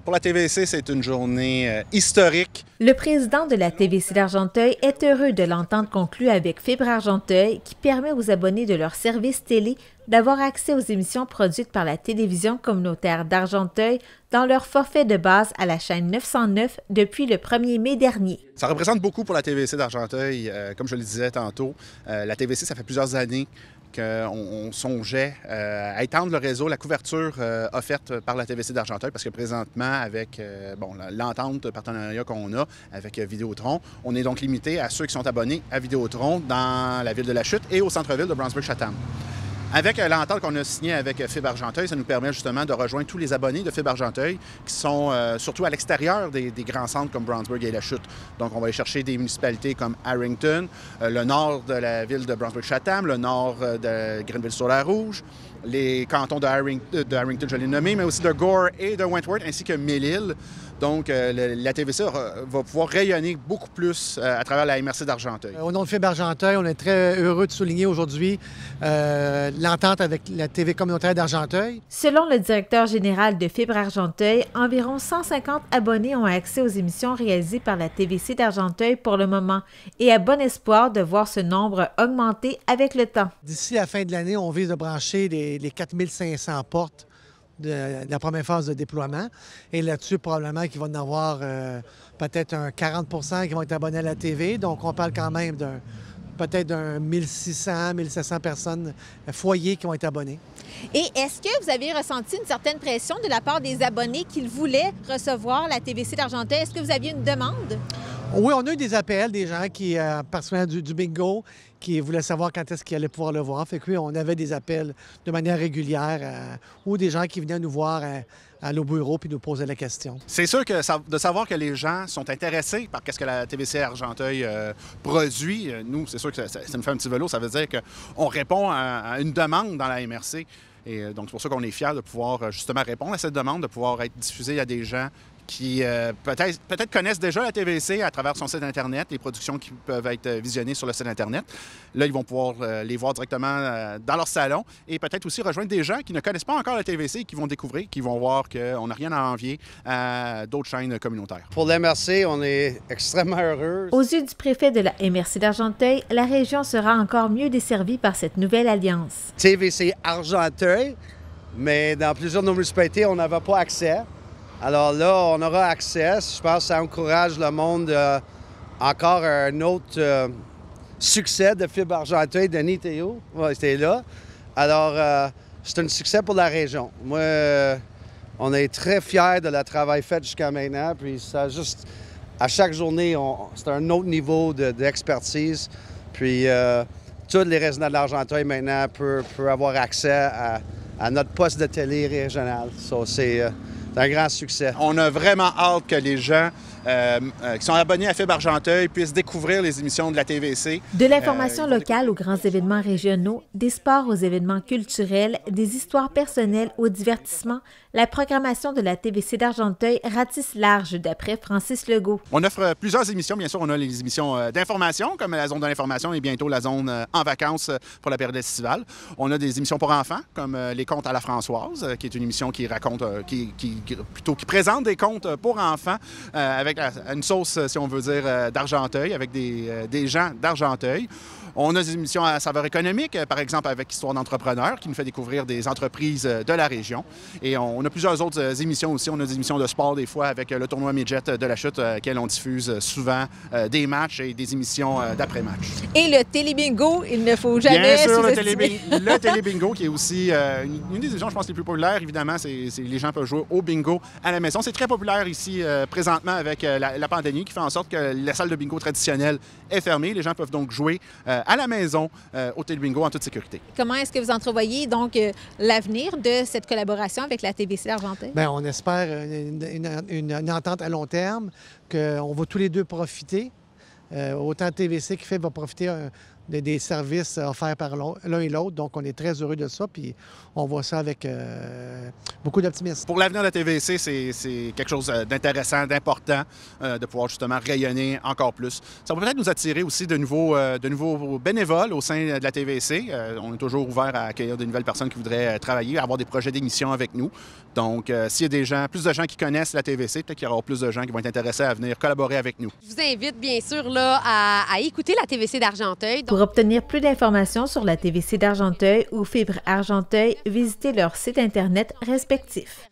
Pour la TVC, c'est une journée historique. Le président de la TVC d'Argenteuil est heureux de l'entente conclue avec Fibre Argenteuil qui permet aux abonnés de leur service télé d'avoir accès aux émissions produites par la télévision communautaire d'Argenteuil dans leur forfait de base à la chaîne 909 depuis le 1er mai dernier. Ça représente beaucoup pour la TVC d'Argenteuil. Comme je le disais tantôt, la TVC, ça fait plusieurs années qu'on songeait à étendre le réseau, la couverture offerte par la TVC d'Argenteuil, parce que présentement, avec l'entente de partenariat qu'on a avec Vidéotron, on est donc limité à ceux qui sont abonnés à Vidéotron dans la ville de La Chute et au centre-ville de Brownsburg-Chatham. Avec l'entente qu'on a signée avec Fibre Argenteuil, ça nous permet justement de rejoindre tous les abonnés de Fibre Argenteuil qui sont surtout à l'extérieur des grands centres comme Brownsburg et La Chute. Donc, on va aller chercher des municipalités comme Harrington, le nord de la ville de Brownsburg-Chatham, le nord de Grenville-sur-la-Rouge, les cantons de Harrington, je l'ai nommé, mais aussi de Gore et de Wentworth, ainsi que Mille-Îles. Donc, la TVC va pouvoir rayonner beaucoup plus à travers la MRC d'Argenteuil. Au nom de Fibre Argenteuil, on est très heureux de souligner aujourd'hui l'entente avec la TV communautaire d'Argenteuil. Selon le directeur général de Fibre Argenteuil, environ 150 abonnés ont accès aux émissions réalisées par la TVC d'Argenteuil pour le moment et a bon espoir de voir ce nombre augmenter avec le temps. D'ici la fin de l'année, on vise de brancher les 4500 portes de la première phase de déploiement. Et là-dessus, probablement qu'il va y en avoir peut-être un 40 qui vont être abonnés à la TV. Donc, on parle quand même peut-être d'un 1600, 1700 personnes, foyers qui vont être abonnés. Et est-ce que vous avez ressenti une certaine pression de la part des abonnés qu'ils voulaient recevoir la TVC d'Argenteuil? Est-ce que vous aviez une demande? Oui, on a eu des appels, des gens qui, particulièrement du bingo, qui voulaient savoir quand est-ce qu'ils allaient pouvoir le voir. Fait que oui, on avait des appels de manière régulière ou des gens qui venaient nous voir à nos bureaux puis nous posaient la question. C'est sûr que de savoir que les gens sont intéressés par ce que la TVC Argenteuil produit, nous, c'est sûr que ça nous fait un petit vélo. Ça veut dire qu'on répond à une demande dans la MRC. Et donc, c'est pour ça qu'on est fiers de pouvoir justement répondre à cette demande, de pouvoir être diffusé à des gens qui peut-être connaissent déjà la TVC à travers son site Internet, les productions qui peuvent être visionnées sur le site Internet. Là, ils vont pouvoir les voir directement dans leur salon et peut-être aussi rejoindre des gens qui ne connaissent pas encore la TVC et qui vont découvrir, qui vont voir qu'on n'a rien à envier à d'autres chaînes communautaires. Pour l'MRC, on est extrêmement heureux. Aux yeux du préfet de la MRC d'Argenteuil, la région sera encore mieux desservie par cette nouvelle alliance. TVC Argenteuil, mais dans plusieurs de nos municipalités, on n'avait pas accès. Alors là, on aura accès. Je pense que ça encourage le monde. Encore un autre succès de Fibre Argenteuil. Denis Théo, c'était là. Alors, c'est un succès pour la région. Moi, on est très fiers de le travail fait jusqu'à maintenant. Puis ça juste, à chaque journée, c'est un autre niveau d'expertise. Puis tous les résidents de l'Argenteuil maintenant peuvent avoir accès à notre poste de télé régional. So, c'est un grand succès. On a vraiment hâte que les gens qui sont abonnés à Fibre Argenteuil puissent découvrir les émissions de la TVC. De l'information locale aux grands événements régionaux, des sports aux événements culturels, des histoires personnelles au divertissement, la programmation de la TVC d'Argenteuil ratisse large, d'après Francis Legault. On offre plusieurs émissions. Bien sûr, on a les émissions d'information, comme la zone de l'information et bientôt la zone en vacances pour la période estivale. On a des émissions pour enfants, comme Les Contes à la Françoise, qui est une émission qui raconte, qui présente des contes pour enfants avec une sauce, si on veut dire, d'Argenteuil, avec des gens d'Argenteuil. On a des émissions à saveur économique, par exemple avec Histoire d'entrepreneurs, qui nous fait découvrir des entreprises de la région. Et on a plusieurs autres émissions aussi. On a des émissions de sport, des fois, avec le tournoi Midget de La Chute, auquel on diffuse souvent des matchs et des émissions d'après-match. Et le télébingo, il ne faut jamais sous-estimer. Le télébingo, qui est aussi une des émissions, je pense, les plus populaires, évidemment. Les gens peuvent jouer au bingo à la maison. C'est très populaire ici, présentement, avec la pandémie, qui fait en sorte que la salle de bingo traditionnelle est fermée. Les gens peuvent donc jouer à la maison au télébingo en toute sécurité. Comment est-ce que vous entrevoyez donc l'avenir de cette collaboration avec la TVC d'Argenteuil? Bien, on espère une entente à long terme, qu'on va tous les deux profiter. Autant TVC qui va profiter des services offerts par l'un et l'autre. Donc, on est très heureux de ça, puis on voit ça avec beaucoup d'optimisme. Pour l'avenir de la TVC, c'est quelque chose d'intéressant, d'important, de pouvoir justement rayonner encore plus. Ça va peut-être nous attirer aussi de nouveaux bénévoles au sein de la TVC. On est toujours ouvert à accueillir de nouvelles personnes qui voudraient travailler, avoir des projets d'émission avec nous. Donc, s'il y a plus de gens qui connaissent la TVC, peut-être qu'il y aura plus de gens qui vont être intéressés à venir collaborer avec nous. Je vous invite bien sûr là, à écouter la TVC d'Argenteuil. Pour obtenir plus d'informations sur la TVC d'Argenteuil ou Fibre Argenteuil, visitez leur site Internet respectif.